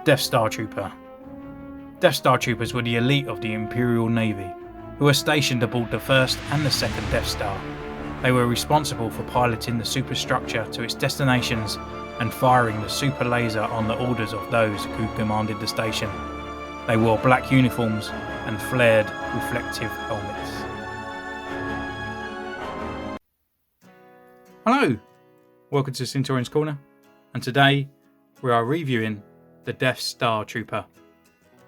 Death Star Trooper. Death Star Troopers were the elite of the Imperial Navy, who were stationed aboard the first and the second Death Star. They were responsible for piloting the superstructure to its destinations and firing the super laser on the orders of those who commanded the station. They wore black uniforms and flared reflective helmets. Hello, welcome to Centurion's Corner, and today we are reviewing the Death Star Trooper.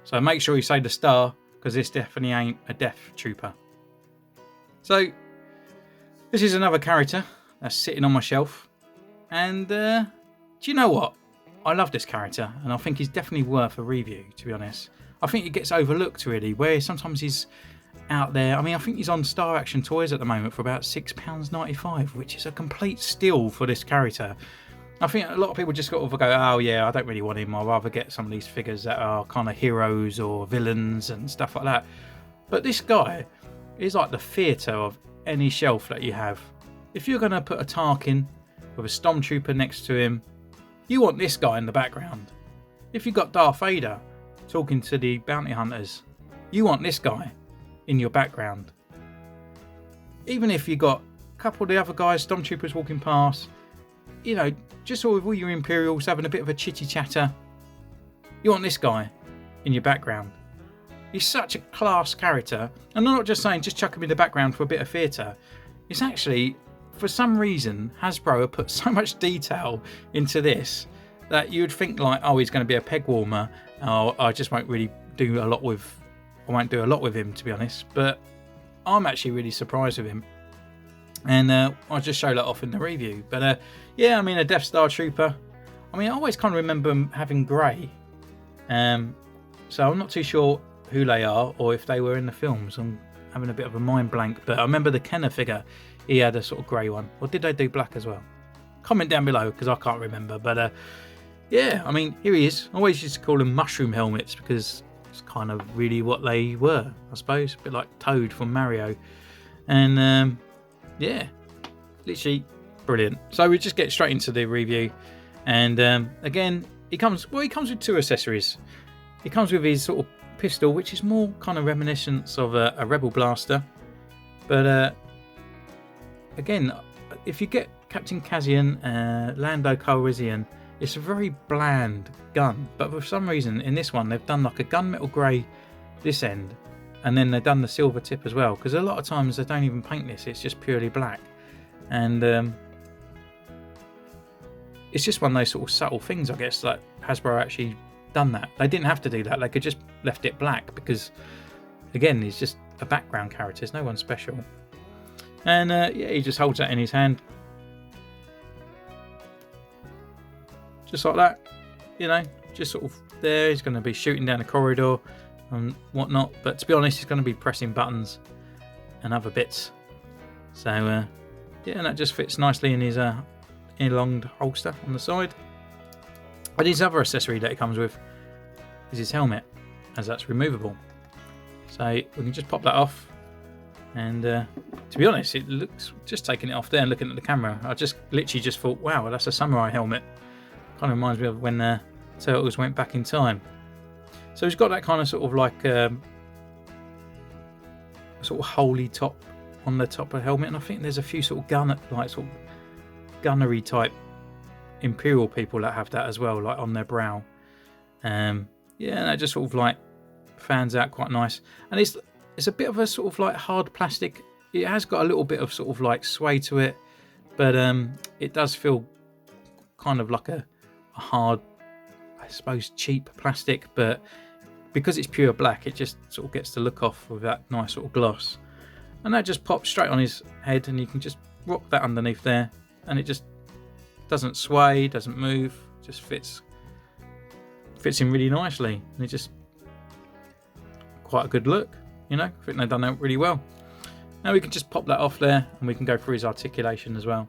So make sure you say the star, because this definitely ain't a Death Trooper. So this is another character that's sitting on my shelf, and do you know what? I love this character, and I think he's definitely worth a review, to be honest. I think he gets overlooked really, where sometimes he's out there. I mean, I think he's on Star Action Toys at the moment for about £6.95, which is a complete steal for this character. I think a lot of people just sort of go, oh yeah, I don't really want him. I'd rather get some of these figures that are kind of heroes or villains and stuff like that. But this guy is like the theatre of any shelf that you have. If you're going to put a Tarkin with a Stormtrooper next to him, you want this guy in the background. If you've got Darth Vader talking to the bounty hunters, you want this guy in your background. Even if you got a couple of the other guys, Stormtroopers walking past, you know, just sort of all your Imperials having a bit of a chitty chatter, you want this guy in your background. He's such a class character, and I'm not just saying just chuck him in the background for a bit of theatre. It's actually, for some reason, Hasbro have put so much detail into this that you'd think like, oh, he's going to be a peg warmer. Oh, I just won't really do a lot with. I won't do a lot with him, to be honest. But I'm actually really surprised with him. And I'll just show that off in the review. But yeah, I mean, a Death Star Trooper. I mean, I always kind of remember him having grey. So I'm not too sure who they are or if they were in the films. I'm having a bit of a mind blank. But I remember the Kenner figure. He had a sort of grey one. Or did they do black as well? Comment down below because I can't remember. But yeah, I mean, here he is. I always used to call them mushroom helmets because it's kind of really what they were, I suppose. A bit like Toad from Mario. And yeah, literally brilliant. So we just get straight into the review. And again, he comes with two accessories. He comes with his sort of pistol, which is more kind of reminiscence of a Rebel blaster. But again, if you get Captain Cassian, Lando Calrissian, it's a very bland gun. But for some reason, in this one, they've done like a gunmetal grey this end. And then they've done the silver tip as well. Because a lot of times they don't even paint this. It's just purely black. And it's just one of those sort of subtle things, I guess, that Hasbro actually done that. They didn't have to do that. They could just left it black. Because, again, he's just a background character. There's no one special. And yeah, he just holds that in his hand. Just like that. You know, just sort of there. He's going to be shooting down the corridor and whatnot, but to be honest, he's going to be pressing buttons and other bits. So yeah, and that just fits nicely in his elonged holster on the side. And his other accessory that it comes with is his helmet, as that's removable. So we can just pop that off. And to be honest, it looks, just taking it off there and looking at the camera, I just literally just thought, wow, that's a samurai helmet. Kind of reminds me of when Turtles went back in time. So he's got that kind of sort of like sort of holy top on the top of the helmet, and I think there's a few sort of gunnery type Imperial people that have that as well, like on their brow. Yeah, and that just sort of like fans out quite nice, and it's a bit of a sort of like hard plastic. It has got a little bit of sort of like sway to it, but it does feel kind of like a hard, I suppose, cheap plastic, but because it's pure black, it just sort of gets the look off with that nice sort of gloss. And that just pops straight on his head, and you can just rock that underneath there, and it just doesn't sway, doesn't move, just fits in really nicely, and it's just quite a good look, you know. I think they've done that really well. Now we can just pop that off there, and we can go through his articulation as well.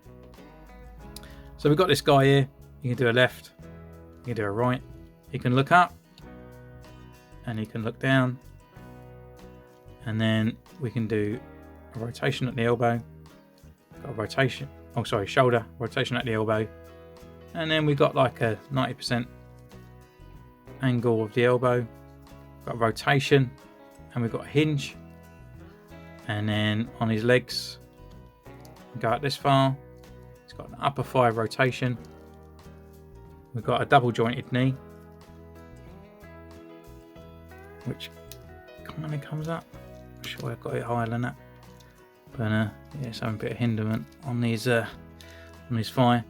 So we've got this guy here. You can do a left, you can do a right, he can look up, and he can look down, and then we can do a rotation at the elbow, got a rotation, shoulder rotation at the elbow, and then we've got like a 90% angle of the elbow, got a rotation, and we've got a hinge. And then on his legs, go out this far. He's got an upper thigh rotation. We've got a double jointed knee, which kind of comes up. I'm sure I've got it higher than that, but yeah, it's having a bit of hindrance on his thigh.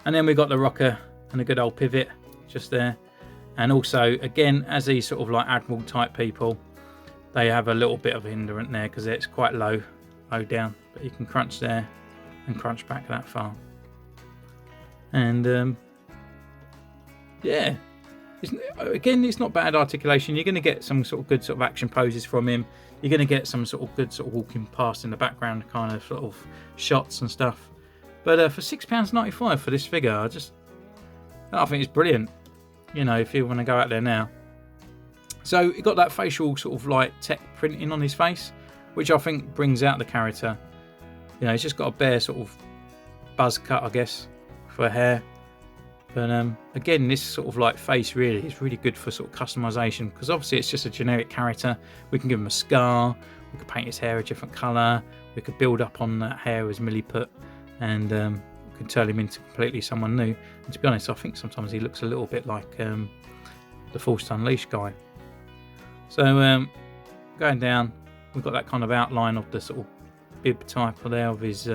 And then we've got the rocker and a good old pivot just there. And also, again, as these sort of like Admiral type people, they have a little bit of a hindrance there because it's quite low down, but you can crunch there and crunch back that far. And yeah, it's not bad articulation. You're going to get some sort of good sort of action poses from him. You're going to get some sort of good sort of walking past in the background kind of sort of shots and stuff. But for £6.95 for this figure, I think it's brilliant. You know, if you want to go out there now. So he got that facial sort of like tech printing on his face, which I think brings out the character. You know, he's just got a bare sort of buzz cut, I guess, for hair. But again, this sort of like face really is really good for sort of customization, because obviously it's just a generic character. We can give him a scar, we could paint his hair a different colour, we could build up on that hair as Millie put, and we could turn him into completely someone new. And to be honest, I think sometimes he looks a little bit like the Force Unleashed guy. So going down, we've got that kind of outline of the sort of bib type there of his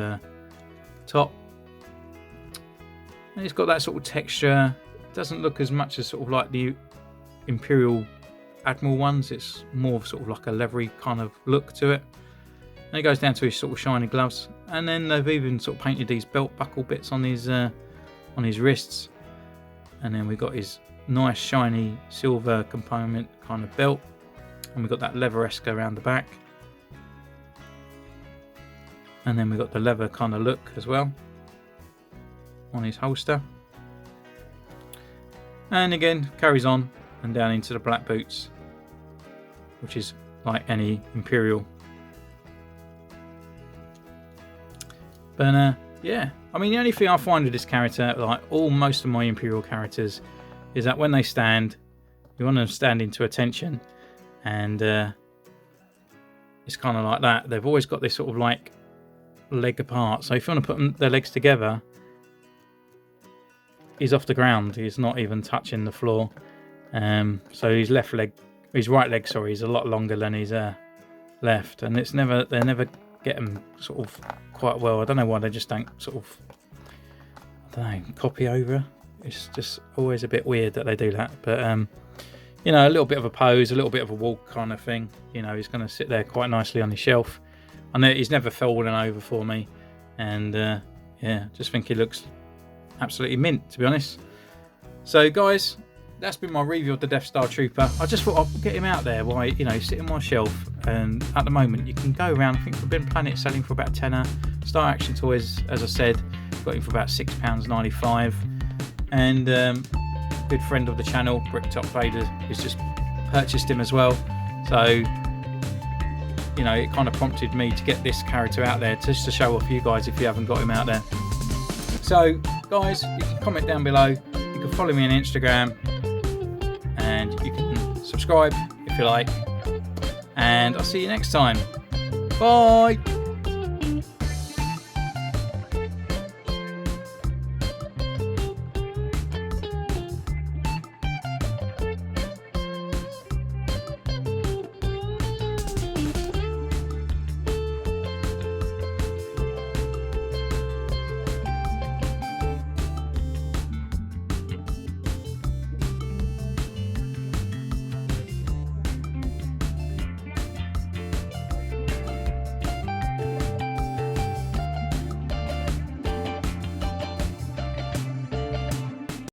top. And it's got that sort of texture. It doesn't look as much as sort of like the Imperial Admiral ones. It's more of sort of like a leathery kind of look to it. And it goes down to his sort of shiny gloves. And then they've even sort of painted these belt buckle bits on his wrists. And then we've got his nice shiny silver component kind of belt. And we've got that leather-esque around the back. And then we've got the leather kind of look as well on his holster. And again, carries on and down into the black boots, which is like any Imperial. But yeah, I mean, the only thing I find with this character, like most of my Imperial characters, is that when they stand, you want them standing to attention, and it's kind of like that. They've always got this sort of like leg apart. So if you want to put their legs together, he's off the ground. He's not even touching the floor. So his right leg, is a lot longer than his left, and they never get them sort of quite well. I don't know why they just don't sort of, copy over. It's just always a bit weird that they do that. But you know, a little bit of a pose, a little bit of a walk kind of thing. You know, he's going to sit there quite nicely on his shelf. I know he's never fallen over for me, and yeah, just think he looks absolutely mint, to be honest. So guys, that's been my review of the DeathStar Trooper. I just thought I'd get him out there while, you know, sit on my shelf. And at the moment you can go around, I think Forbidden Planet selling for about £10. Star Action Toys, as I said, got him for about £6.95. And good friend of the channel, Bricktop Vader, has just purchased him as well. So, you know, it kind of prompted me to get this character out there just to show off you guys if you haven't got him out there. So guys, you can comment down below, you can follow me on Instagram, and you can subscribe if you like, and I'll see you next time. Bye.